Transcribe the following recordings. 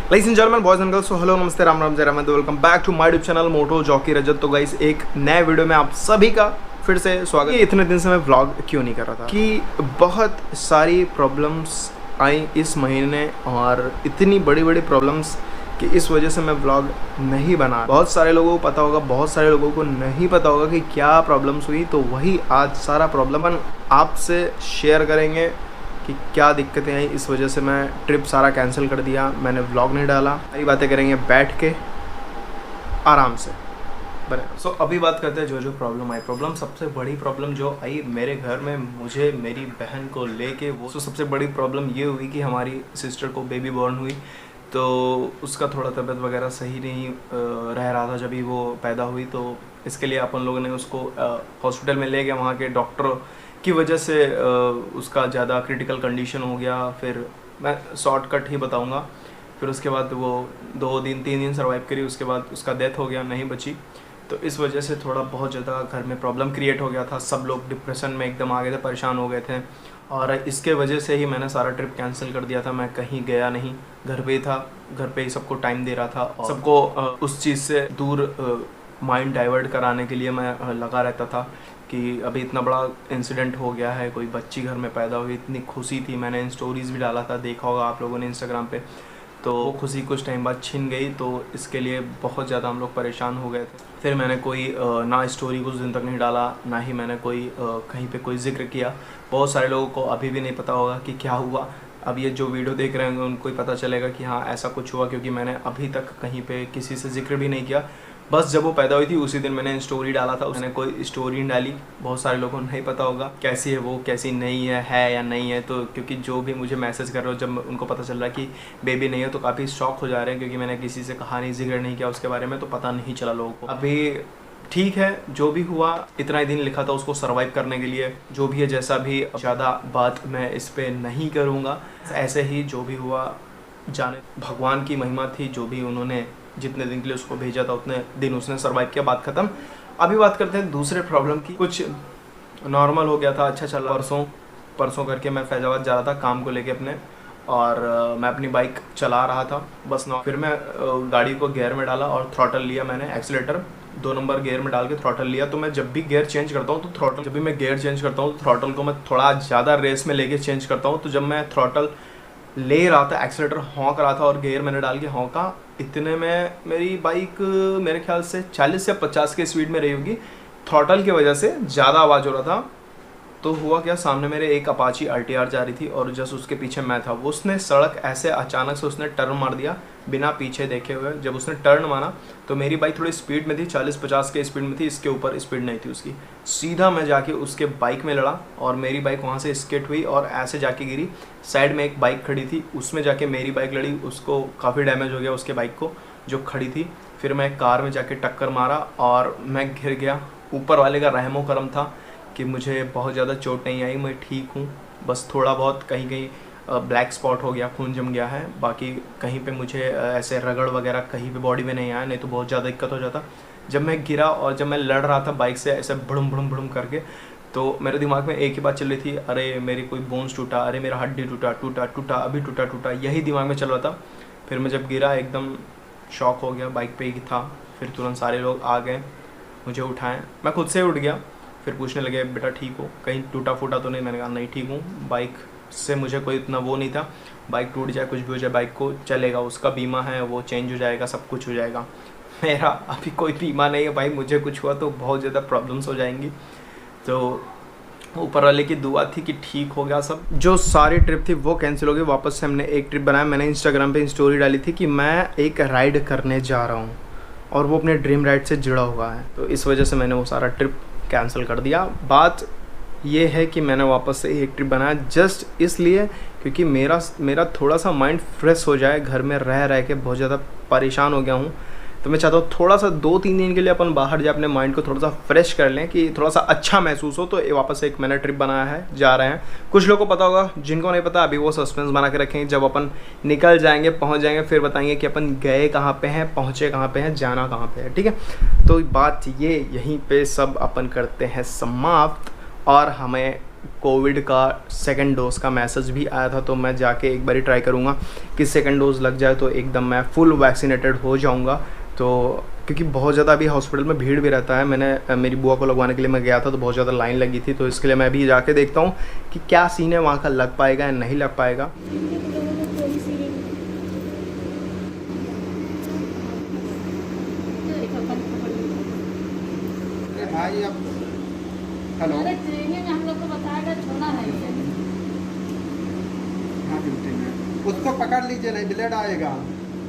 Ladies and gentlemen, boys and girls, so hello, नमस्ते, राम राम, जय Ram, welcome back to my YouTube channel moto jockey Rajat. तो guys एक नए video में आप सभी का फिर से स्वागत है। इतने दिन से मैं व्लॉग क्यों नहीं कर रहा था कि बहुत सारी प्रॉब्लम्स आई इस महीने और इतनी बड़ी बड़ी प्रॉब्लम्स कि इस वजह से मैं व्लॉग नहीं बना। बहुत सारे लोगों को पता होगा, बहुत सारे लोगों को नहीं पता होगा कि क्या प्रॉब्लम्स हुई। तो वही आज सारा प्रॉब्लम आपसे शेयर करेंगे कि क्या दिक्कतें आई, इस वजह से मैं ट्रिप सारा कैंसिल कर दिया, मैंने व्लॉग नहीं डाला। सारी बातें करेंगे बैठ के आराम से। बराबर। सो अभी बात करते हैं जो प्रॉब्लम आई। सबसे बड़ी प्रॉब्लम जो आई मेरे घर में, मुझे मेरी बहन को लेके, वो सबसे बड़ी प्रॉब्लम ये हुई कि हमारी सिस्टर को बेबी बॉर्न हुई। तो उसका थोड़ा तबीयत वगैरह सही नहीं रह रहा था जब भी वो पैदा हुई। तो इसके लिए अपन लोगों ने उसको हॉस्पिटल में ले गए। वहाँ के डॉक्टर की वजह से उसका ज़्यादा क्रिटिकल कंडीशन हो गया। फिर मैं शॉर्टकट ही बताऊंगा। फिर उसके बाद वो 3 दिन सर्वाइव करी, उसके बाद उसका डेथ हो गया, नहीं बची। तो इस वजह से थोड़ा बहुत ज़्यादा घर में प्रॉब्लम क्रिएट हो गया था। सब लोग डिप्रेशन में एकदम आ गए थे, परेशान हो गए थे। और इसके वजह से ही मैंने सारा ट्रिप कैंसिल कर दिया था। मैं कहीं गया नहीं, घर पे ही था, घर पे ही सबको टाइम दे रहा था और सबको उस चीज़ से दूर माइंड डाइवर्ट कराने के लिए मैं लगा रहता था कि अभी इतना बड़ा इंसिडेंट हो गया है, कोई बच्ची घर में पैदा हुई, इतनी खुशी थी। मैंने इन स्टोरीज़ भी डाला था, देखा होगा आप लोगों ने इंस्टाग्राम पे। तो वो खुशी कुछ टाइम बाद छिन गई। तो इसके लिए बहुत ज़्यादा हम लोग परेशान हो गए थे। फिर मैंने कोई ना स्टोरी कुछ दिन तक नहीं डाला, ना ही मैंने कोई कहीं पे कोई जिक्र किया। बहुत सारे लोगों को अभी भी नहीं पता होगा कि क्या हुआ। अब ये जो वीडियो देख रहे होंगे उनको ही पता चलेगा कि हाँ ऐसा कुछ हुआ, क्योंकि मैंने अभी तक कहीं पे किसी से जिक्र भी नहीं किया। बस जब वो पैदा हुई थी उसी दिन मैंने स्टोरी डाला था। मैंने कोई स्टोरी नहीं डाली। बहुत सारे लोगों को नहीं पता होगा कैसी है वो, कैसी नहीं है या नहीं है। तो क्योंकि जो भी मुझे मैसेज कर रहे हो, जब उनको पता चल रहा है कि बेबी नहीं है तो काफ़ी शॉक हो जा रहे हैं, क्योंकि मैंने किसी से कहा नहीं, जिक्र नहीं किया उसके बारे में, तो पता नहीं चला लोगों को। अभी ठीक है, जो भी हुआ, इतना ही दिन लिखा था उसको सर्वाइव करने के लिए। जो भी है, जैसा भी, ज़्यादा बात मैं इस पर नहीं करूँगा। ऐसे ही जो भी हुआ, जाने भगवान की महिमा थी। जो भी उन्होंने जितने दिन के लिए उसको भेजा था उतने दिन उसने सर्वाइव किया, बात ख़त्म। अभी बात करते हैं दूसरे प्रॉब्लम की। कुछ नॉर्मल हो गया था, अच्छा चल रहा। परसों करके मैं फैजाबाद जा रहा था काम को लेके अपने, और मैं अपनी बाइक चला रहा था बस ना। फिर मैं गाड़ी को गियर में डाला और थ्रॉटल लिया मैंने, एक्सीलेटर 2 नंबर गियर में डाल के थ्रॉटल लिया। तो मैं जब भी गियर चेंज करता हूँ तो जब भी मैं गियर चेंज करता हूँ तो थ्रॉटल को मैं थोड़ा ज़्यादा रेस में लेके चेंज करता हूँ। तो जब मैं थ्रॉटल ले रहा था, एक्सीलेटर हॉक रहा था और गियर मैंने डाल के हॉका, इतने में मेरी बाइक मेरे ख्याल से 40 या 50 के स्पीड में रही होगी। थ्रॉटल की वजह से ज़्यादा आवाज़ हो रहा था। तो हुआ क्या, सामने मेरे एक अपाची RTR जा रही थी और जस्ट उसके पीछे मैं था। वो उसने सड़क ऐसे अचानक से उसने टर्न मार दिया बिना पीछे देखे हुए। जब उसने टर्न मारा तो मेरी बाइक थोड़ी स्पीड में थी, 40-50 के स्पीड में थी, इसके ऊपर स्पीड नहीं थी उसकी। सीधा मैं जाके उसके बाइक में लड़ा और मेरी बाइक वहाँ से स्किड हुई और ऐसे जाके गिरी। साइड में एक बाइक खड़ी थी, उसमें जाके मेरी बाइक लड़ी, उसको काफ़ी डैमेज हो गया, उसके बाइक को जो खड़ी थी। फिर मैं एक कार में जाके टक्कर मारा और मैं गिर गया। ऊपर वाले का रहमो करम था कि मुझे बहुत ज़्यादा चोट नहीं आई, मैं ठीक हूँ। बस थोड़ा बहुत कहीं कहीं ब्लैक स्पॉट हो गया, खून जम गया है। बाकी कहीं पे मुझे ऐसे रगड़ वगैरह कहीं पे बॉडी में नहीं आया, नहीं तो बहुत ज़्यादा दिक्कत हो जाता। जब मैं गिरा और जब मैं लड़ रहा था बाइक से ऐसे भड़ुम भड़ुम भड़ुम करके, तो मेरे दिमाग में एक ही बात चल रही थी, अरे मेरी कोई बोन्स टूटा, अरे मेरा हड्डी टूटा, अभी टूटा, यही दिमाग में चल रहा था। फिर मैं जब गिरा एकदम शॉक हो गया, बाइक पे ही था। फिर तुरंत सारे लोग आ गए, मुझे उठाएं, मैं खुद से उठ गया। फिर पूछने लगे, बेटा ठीक हो, कहीं टूटा फूटा तो नहीं? मैंने कहा नहीं, ठीक हूँ। बाइक से मुझे कोई इतना वो नहीं था। बाइक टूट जाए, कुछ भी हो जाए, बाइक को चलेगा, उसका बीमा है, वो चेंज हो जाएगा, सब कुछ हो जाएगा। मेरा अभी कोई बीमा नहीं है भाई, मुझे कुछ हुआ तो बहुत ज़्यादा प्रॉब्लम्स हो जाएंगी। तो ऊपर वाले की दुआ थी कि ठीक हो गया सब। जो सारी ट्रिप थी वो कैंसिल हो गई। वापस से हमने एक ट्रिप बनाया। मैंने इंस्टाग्राम पे स्टोरी डाली थी कि मैं एक राइड करने जा रहा हूँ और वो अपने ड्रीम राइड से जुड़ा हुआ है। तो इस वजह से मैंने वो सारा ट्रिप कैंसिल कर दिया। बात ये है कि मैंने वापस से एक ट्रिप बनाया जस्ट इसलिए क्योंकि मेरा थोड़ा सा माइंड फ्रेश हो जाए। घर में रह के बहुत ज़्यादा परेशान हो गया हूँ। तो मैं चाहता हूँ थोड़ा सा 2-3 दिन के लिए अपन बाहर जाए, अपने माइंड को थोड़ा सा फ्रेश कर लें कि थोड़ा सा अच्छा महसूस हो। तो वापस से एक मैंने ट्रिप बनाया है, जा रहे हैं। कुछ लोगों को पता होगा, जिनको नहीं पता अभी वो सस्पेंस बना के रखेंगे। जब अपन निकल जाएंगे, पहुँच जाएंगे, फिर बताएंगे कि अपन गए कहाँ पे हैं, पहुँचे कहाँ पे हैं, जाना कहाँ पे है। ठीक है, तो बात ये यहीं पे सब अपन करते हैं समाप्त और हमें कोविड का सेकंड डोज का मैसेज भी आया था, तो मैं जाके एक बार ट्राई करूँगा कि सेकंड डोज लग जाए तो एकदम मैं फुल वैक्सीनेटेड हो जाऊँगा। तो क्योंकि बहुत ज़्यादा अभी हॉस्पिटल में भीड़ भी रहता है, मैंने मेरी बुआ को लगवाने के लिए मैं गया था तो बहुत ज़्यादा लाइन लगी थी, तो इसके लिए मैं भी जाके देखता हूँ कि क्या सीन है वहाँ का, लग पाएगा या नहीं लग पाएगा। भाई अब हेलो हम लोग को बताएगा छोड़ा है इसे। हाँ ड्यूटी में उसको पकड़ लीजिए, नहीं ब्लेड आएगा,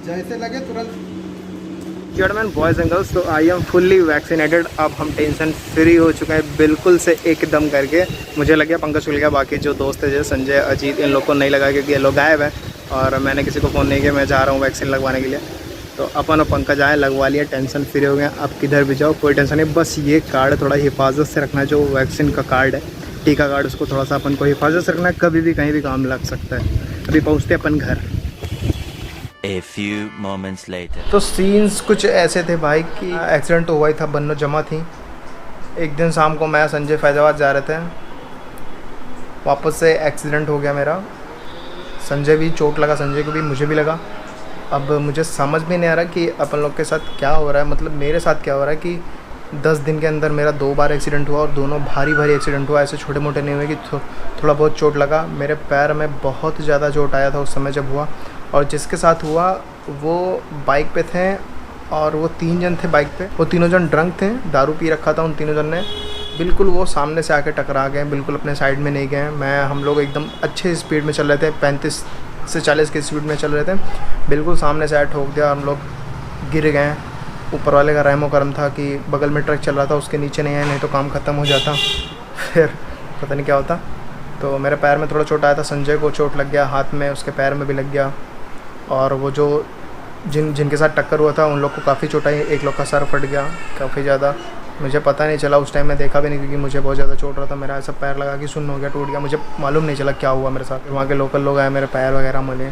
जैसे लगे तुरंत। जर्मन बॉयज़ एंड गर्ल्स, तो आई एम फुल्ली वैक्सीनेटेड। अब हम टेंशन फ्री हो चुके हैं बिल्कुल से एकदम करके। मुझे लग गया पंकज खुल गया, बाकी जो दोस्त है जैसे संजय अजीत इन लोग को नहीं लगा क्योंकि ये लोग गायब है और मैंने किसी को फ़ोन नहीं किया, मैं जा रहा हूँ वैक्सीन लगवाने के लिए। तो अपन और पंकज आए, लगवा लिया, टेंशन फ्री हो गया। अब किधर भी जाओ कोई टेंशन नहीं, बस ये कार्ड थोड़ा हिफाजत से रखना, जो वैक्सीन का कार्ड है, टीका कार्ड, उसको थोड़ा सा अपन को हिफाजत से रखना है, कभी भी कहीं भी काम लग सकता है। अभी पहुँचते अपन घर। A few moments later. तो सीन्स कुछ ऐसे थे भाई कि एक्सीडेंट तो हुआ ही था, बन्नो जमा थी। एक दिन शाम को मैं संजय फैजाबाद जा रहे थे, वापस से एक्सीडेंट हो गया मेरा। संजय भी चोट लगा, संजय को भी, मुझे भी लगा। अब मुझे समझ में नहीं आ रहा कि अपन लोग के साथ क्या हो रहा है, मतलब मेरे साथ क्या हो रहा है कि 10 दिन के अंदर मेरा 2 बार एक्सीडेंट हुआ और दोनों भारी भारी एक्सीडेंट हुआ। ऐसे छोटे मोटे नहीं हुए कि थोड़ा बहुत चोट लगा। मेरे पैर में बहुत ज़्यादा चोट आया था उस समय जब हुआ, और जिसके साथ हुआ वो बाइक पे थे और वो 3 जन थे बाइक पे। वो तीनों जन ड्रंक थे, दारू पी रखा था उन तीनों जन ने। बिल्कुल वो सामने से आके टकरा गए, बिल्कुल अपने साइड में नहीं गए। हम लोग एकदम अच्छे स्पीड में चल रहे थे, 35 से 40 की स्पीड में चल रहे थे, बिल्कुल सामने से आए, ठोक दिया, हम लोग गिर गए। ऊपर वाले का रहमो करम था कि बगल में ट्रक चल रहा था, उसके नीचे नहीं आए, नहीं तो काम ख़त्म हो जाता, फिर पता नहीं क्या होता। तो मेरे पैर में थोड़ा चोट आया था, संजय को चोट लग गया हाथ में, उसके पैर में भी लग गया। और वो जो जिनके साथ टक्कर हुआ था उन लोग को काफ़ी चोट आई, एक लोग का सर फट गया काफ़ी ज़्यादा। मुझे पता नहीं चला उस टाइम, मैं देखा भी नहीं क्योंकि मुझे बहुत ज़्यादा चोट रहा था। मेरा ऐसा पैर लगा कि सुन्न हो गया, टूट गया, मुझे मालूम नहीं चला क्या हुआ मेरे साथ। वहाँ के लोकल लोग आए, मेरे पैर वगैरह मले,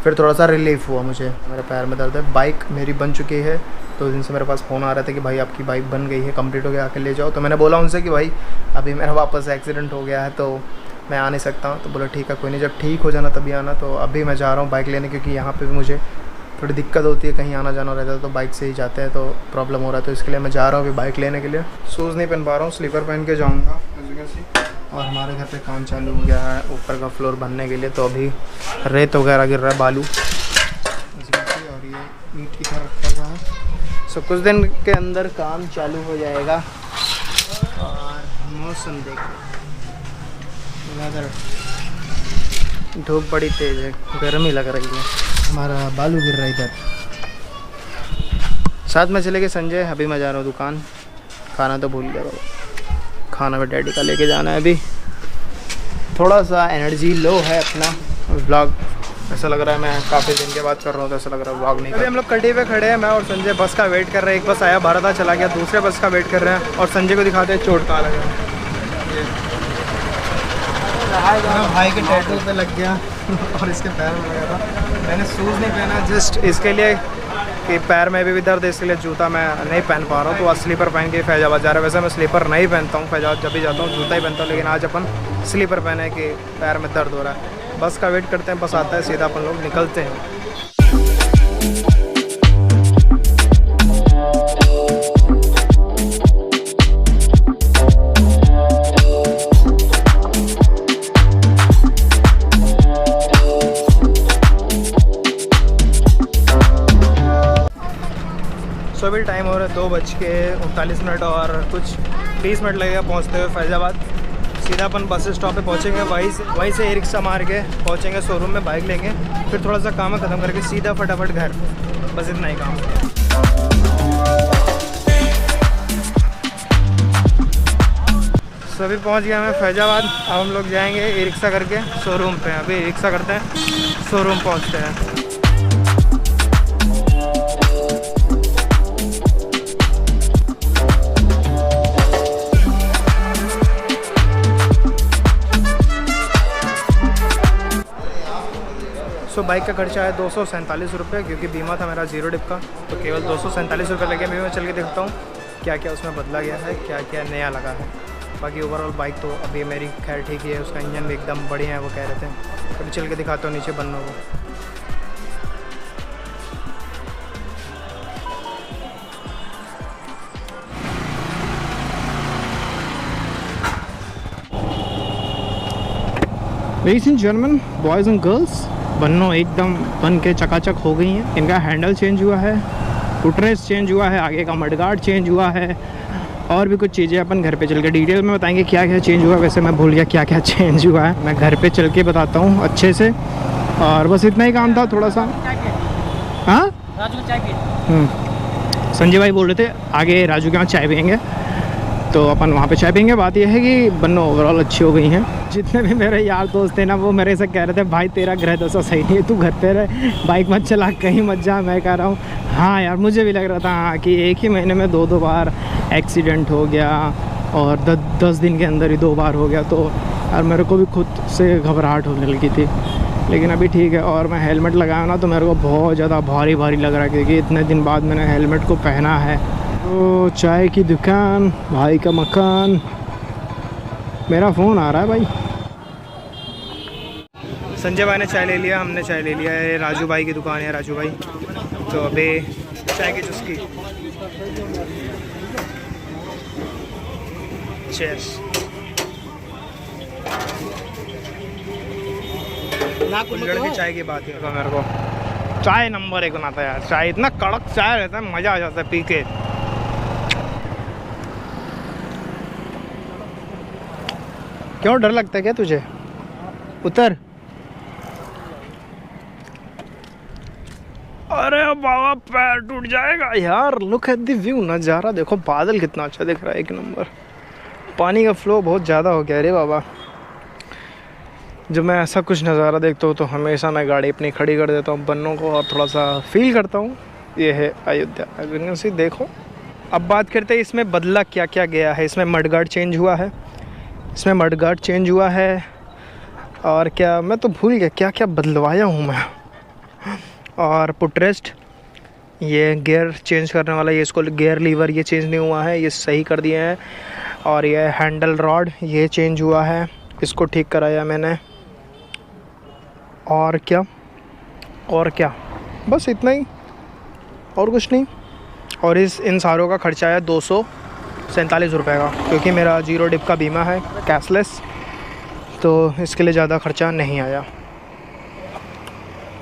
फिर थोड़ा सा रिलीफ हुआ मुझे। मेरे पैर में दर्द है। बाइक मेरी बन चुकी है, 2 दिन से मेरे पास फ़ोन आ रहा था कि भाई आपकी बाइक बन गई है, कंप्लीट हो गया, आके ले जाओ। तो मैंने बोला उनसे कि भाई अभी मेरा वापस एक्सीडेंट हो गया है तो मैं आ नहीं सकता हूँ। तो बोला ठीक है कोई नहीं, जब ठीक हो जाना तभी आना। तो अभी मैं जा रहा हूँ बाइक लेने, क्योंकि यहाँ पे भी मुझे थोड़ी दिक्कत होती है, कहीं आना जाना रहता है तो बाइक से ही जाते हैं, तो प्रॉब्लम हो रहा है। तो इसके लिए मैं जा रहा हूँ अभी बाइक लेने के लिए। शूज़ नहीं पहन पा रहा हूँ, स्लीपर पहन के जाऊँगा और हमारे घर पे काम चालू हो गया है ऊपर का फ्लोर बनने के लिए। तो अभी रेत वगैरह गिर रहा है, बालू, और ये ईंट की तरफ कर रहा है। सो कुछ दिन के अंदर काम चालू हो जाएगा। और मौसम देखो, धूप बड़ी तेज़ है, गर्मी लग रही है, हमारा बालू गिर रहा है इधर। साथ में चले गए संजय। अभी मैं जा रहा हूँ दुकान, खाना तो भूल गया बाबा, खाना भी डैडी का लेके जाना है। अभी थोड़ा सा एनर्जी लो है अपना। व्लॉग ऐसा लग रहा है मैं काफ़ी दिन के बाद कर रहा हूँ, तो ऐसा लग रहा है व्लॉग नहीं। अभी हम लोग कटी पे खड़े हैं, मैं और संजय बस का वेट कर रहे हैं। एक बस आया, भारत चला गया, दूसरे बस का वेट कर रहे हैं। और संजय को दिखाते हैं चोट कहाँ लगा। भाई के टैटू पे लग गया और इसके पैर में लगा था। मैंने शूज़ नहीं पहना जस्ट इसके लिए कि पैर में भी दर्द है, इसके लिए जूता मैं नहीं पहन पा रहा हूँ। तो आज स्लीपर पहन के फैजाबाद जा रहा है। वैसे मैं स्लीपर नहीं पहनता हूँ, फैजाबाद जब भी जाता हूँ जूता ही पहनता हूँ, लेकिन आज अपन स्लीपर पहने कि पैर में दर्द हो रहा है। बस का वेट करते हैं, बस आता है सीधा अपन लोग निकलते हैं। तो अभी टाइम हो रहा है 2:39 और कुछ 20 मिनट लगेगा पहुंचते हुए फैजाबाद। सीधा अपन बस स्टॉप पे पहुंचेंगे, वहीं से रिक्शा मार के पहुंचेंगे शोरूम में, बाइक लेंगे, फिर थोड़ा सा काम ख़त्म करके सीधा फटाफट घर। बस इतना ही काम। सभी पहुंच गया मैं फैजाबाद। अब हम लोग जाएंगे ई रिक्शा करके शोरूम पे। अभी रिक्शा करते हैं, शोरूम पहुँचते हैं। सो बाइक का खर्चा है 247 रुपये, क्योंकि बीमा था मेरा 0 डिप का, तो केवल 247 रुपये लगे। मैं चल के देखता हूँ क्या क्या उसमें बदला गया है, क्या क्या नया लगा है। बाकी ओवरऑल बाइक तो अभी मेरी खैर ठीक ही है, उसका इंजन भी एकदम बढ़िया है वो कह रहे थे। अभी चल के दिखाता हूँ नीचे बनने को। Ladies and gentleman, boys and girls, बन्नो एकदम बन के चकाचक हो गई हैं। इनका हैंडल चेंज हुआ है, फुटरेस्ट चेंज हुआ है, आगे का मडगार्ड चेंज हुआ है और भी कुछ चीज़ें अपन घर पे चल के डिटेल में बताएंगे क्या क्या चेंज हुआ। वैसे मैं भूल गया क्या क्या चेंज हुआ है, मैं घर पे चल के बताता हूँ अच्छे से। और बस इतना ही काम था थोड़ा सा। हाँ, राजू चाय पी। संजय भाई बोल रहे थे आगे राजू के यहाँ चाय पियेंगे, तो अपन वहाँ पे चाय पियेंगे। बात यह है कि बन्नो ओवरऑल अच्छी हो गई हैं। जितने भी मेरे यार दोस्त थे ना, वो मेरे से कह रहे थे भाई तेरा ग्रह दशा सही नहीं है, तू घर पे रह, बाइक मत चला, कहीं मत जा। मैं कह रहा हूँ हाँ यार, मुझे भी लग रहा था हाँ कि एक ही महीने में 2 बार एक्सीडेंट हो गया और 10 दिन के अंदर ही 2 बार हो गया, तो यार मेरे को भी खुद से घबराहट होने लगी थी। लेकिन अभी ठीक है। और मैं हेलमेट लगाया ना तो मेरे को बहुत ज़्यादा भारी भारी लग रहा है, क्योंकि इतने दिन बाद मैंने हेलमेट को पहना है। तो चाय की दुकान, भाई का मकान, मेरा फ़ोन आ रहा है भाई। संजय भाई ने चाय ले लिया, हमने चाय ले लिया है। राजू भाई की दुकान है, राजू भाई। तो अभी चाय की चुस्की। चीयर्स। कुल्हड़ की चाय की बात है तो मेरे को चाय नंबर 1 बनाता है यार। चाय इतना कड़क चाय रहता है, मज़ा आ जाता है पी के। क्यों डर लगता है क्या तुझे? उतर। अरे बाबा पैर टूट जाएगा यार। लुक एट द व्यू, नज़ारा देखो, बादल कितना अच्छा दिख रहा है, एक नंबर। पानी का फ्लो बहुत ज़्यादा हो गया। अरे बाबा, जब मैं ऐसा कुछ नज़ारा देखता हूँ तो हमेशा मैं गाड़ी अपनी खड़ी कर देता हूँ बन्नों को और थोड़ा सा फील करता हूँ। ये है अयोध्या से। देखो अब बात करते हैं इसमें बदला क्या क्या गया है। इसमें मडगार्ड चेंज हुआ है, इसमें मडगार्ड चेंज हुआ है। और क्या, मैं तो भूल गया क्या क्या बदलवाया हूँ मैं। और पुटरेस्ट, ये गियर चेंज करने वाला, ये इसको गियर लीवर ये चेंज नहीं हुआ है, ये सही कर दिए हैं। और ये हैंडल रॉड ये चेंज हुआ है, इसको ठीक कराया मैंने। और क्या, और क्या, बस इतना ही और कुछ नहीं। और इन सारों का खर्चा है 247 रुपये का, क्योंकि मेरा 0 डिप का बीमा है कैशलेस, तो इसके लिए ज़्यादा खर्चा नहीं आया।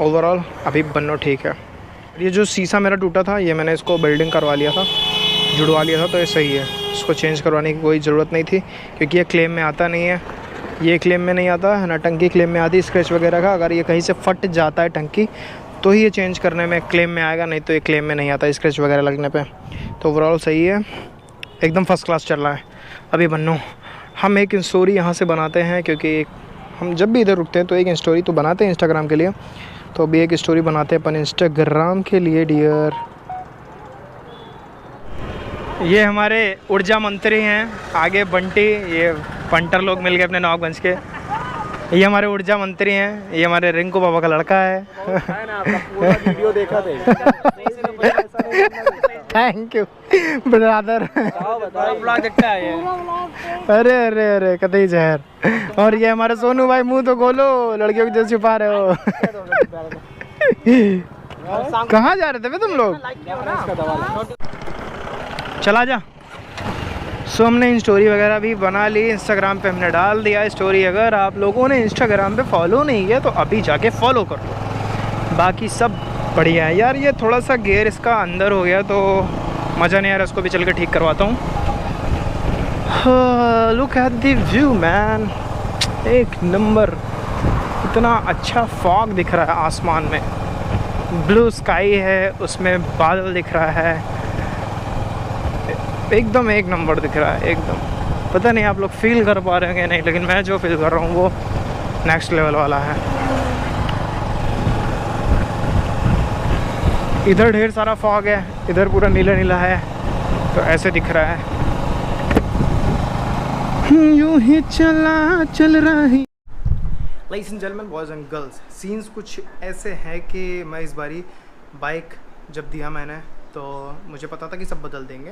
ओवरऑल अभी बन्नो ठीक है। ये जो शीशा मेरा टूटा था, ये मैंने इसको बिल्डिंग करवा लिया था, जुड़वा लिया था, तो ये सही है। इसको चेंज करवाने की कोई ज़रूरत नहीं थी, क्योंकि ये क्लेम में आता नहीं है। ये क्लेम में नहीं आता है ना, टंकी क्लेम में आती स्क्रैच वगैरह का। अगर ये कहीं से फट जाता है टंकी तो ही ये चेंज करने में क्लेम में आएगा, नहीं तो ये क्लेम में नहीं आता स्क्रैच वगैरह लगने पे। तो ओवरऑल सही है, एकदम फर्स्ट क्लास चल रहा है। अभी बन्नो हम एक स्टोरी यहाँ से बनाते हैं, क्योंकि हम जब भी इधर रुकते हैं तो एक स्टोरी तो बनाते हैं इंस्टाग्राम के लिए। तो अभी एक स्टोरी बनाते हैं अपन इंस्टाग्राम के लिए डियर। ये हमारे ऊर्जा मंत्री हैं आगे बंटी, ये पंटर लोग मिल गए अपने नवाबगंज के। ये हमारे ऊर्जा मंत्री हैं, ये हमारे रिंकू बाबा का लड़का है। पूरा वीडियो देखा थे। Thank you brother. ब्लॉग देखता है ये। अरे अरे अरे कतई जहर। और ये हमारे सोनू भाई, मुंह तो खोलो, लड़कियों की जो छुपा रहे हो। कहाँ जा रहे थे तुम लोग? चला जा। सो हमने इन स्टोरी वगैरह भी बना ली, इंस्टाग्राम पे हमने डाल दिया स्टोरी। अगर आप लोगों ने इंस्टाग्राम पे फॉलो नहीं किया तो अभी जाके फॉलो कर लो। बाकी सब बढ़िया है यार। ये थोड़ा सा गियर इसका अंदर हो गया तो मज़ा नहीं आ रहा, इसको भी चल के ठीक करवाता हूँ। Look at the view man, एक नंबर। इतना अच्छा फॉग दिख रहा है आसमान में, ब्लू स्काई है, उसमें बादल दिख रहा है, एकदम एक नंबर दिख रहा है एकदम। पता नहीं आप लोग फील कर पा रहे हैं नहीं, लेकिन मैं जो फील कर रहा हूँ वो नेक्स्ट लेवल वाला है। इधर ढेर सारा फॉग है, इधर पूरा नीला नीला है, तो ऐसे दिख रहा है। यूं ही चल रही। Ladies and gentlemen, boys and girls, scenes कुछ ऐसे हैं कि मैं इस बारी बाइक जब दिया मैंने तो मुझे पता था कि सब बदल देंगे,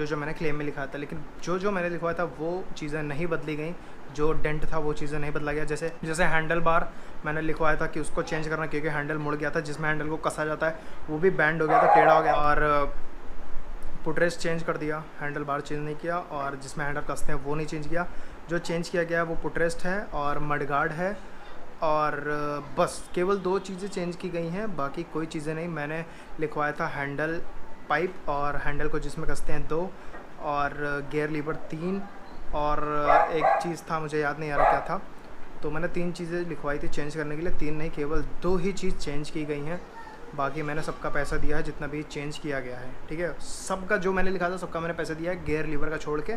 जो मैंने क्लेम में लिखा था। लेकिन जो मैंने लिखवाया था वो चीज़ें नहीं बदली गई, जो डेंट था वो चीज़ें नहीं बदला गया। जैसे हैंडल बार मैंने लिखवाया था कि उसको चेंज करना, क्योंकि हैंडल मुड़ गया था, जिसमें हैंडल को कसा जाता है वो भी बैंड हो गया था, टेढ़ा हो गया। और फुटरेस्ट चेंज कर दिया, हैंडल बार चेंज नहीं किया, और जिसमें हैंडल कसते हैं वो नहीं चेंज किया। जो चेंज किया गया वो फुटरेस्ट है और मडगार्ड है, और बस केवल 2 चीज़ें चेंज की गई हैं, बाकी कोई चीज़ें नहीं। मैंने लिखवाया था हैंडल पाइप और हैंडल को जिसमें कसते हैं 2, और गियर लीवर 3, और एक चीज़ था मुझे याद नहीं आ रहा क्या था। तो मैंने 3 चीज़ें लिखवाई थी चेंज करने के लिए, 3 नहीं केवल 2 ही चीज़ चेंज की गई हैं। बाकी मैंने सबका पैसा दिया है जितना भी चेंज किया गया है, ठीक है। सबका जो मैंने लिखा था सबका मैंने पैसा दिया है, गियर लीवर का छोड़ के,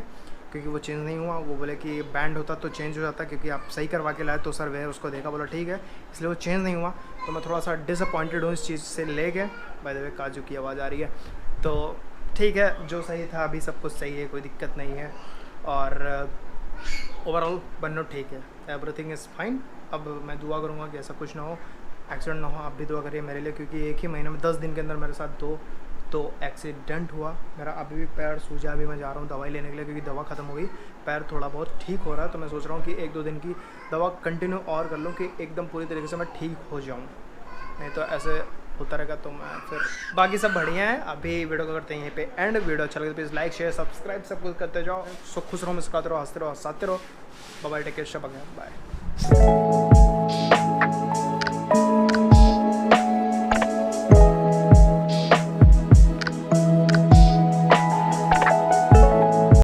क्योंकि वो चेंज नहीं हुआ। वो बोले कि बैंड होता तो चेंज हो जाता, क्योंकि आप सही करवा के लाए तो सर्वेयर उसको देखा, बोला ठीक है, इसलिए वो चेंज नहीं हुआ। तो मैं थोड़ा सा डिसअपॉइंटेड हूँ इस चीज़ से लेके। बाय द वे काजू की आवाज़ आ रही है, तो ठीक है, जो सही था अभी सब कुछ सही है, कोई दिक्कत नहीं है, और ओवरऑल बनना ठीक है, एवरीथिंग इज़ फाइन। अब मैं दुआ करूँगा कि ऐसा कुछ ना हो, एक्सीडेंट ना हो। आप भी दुआ करिए मेरे लिए, क्योंकि एक ही महीने में 10 दिन के अंदर मेरे साथ दो एक्सीडेंट हुआ। मेरा अभी भी पैर सूजा, अभी मैं जा रहा हूँ दवाई लेने के लिए, क्योंकि दवा ख़त्म हो गई, पैर थोड़ा बहुत ठीक हो रहा है। तो मैं सोच रहा हूँ कि 1-2 दिन की दवा कंटिन्यू और कर लूँ कि एकदम पूरी तरीके से मैं ठीक हो जाऊँ, नहीं तो ऐसे होता रहेगा तो मैं फिर। बाकी सब बढ़िया है। अभी वीडियो को करते हैं यहीं पे एंड। वीडियो अच्छा लगे तो प्लीज़ लाइक शेयर सब्सक्राइब सब कुछ करते जाओ। खुश रहो, मुस्कुराते रहो, हंसते रहो, हंसाते रहो। Bye, take care, bye.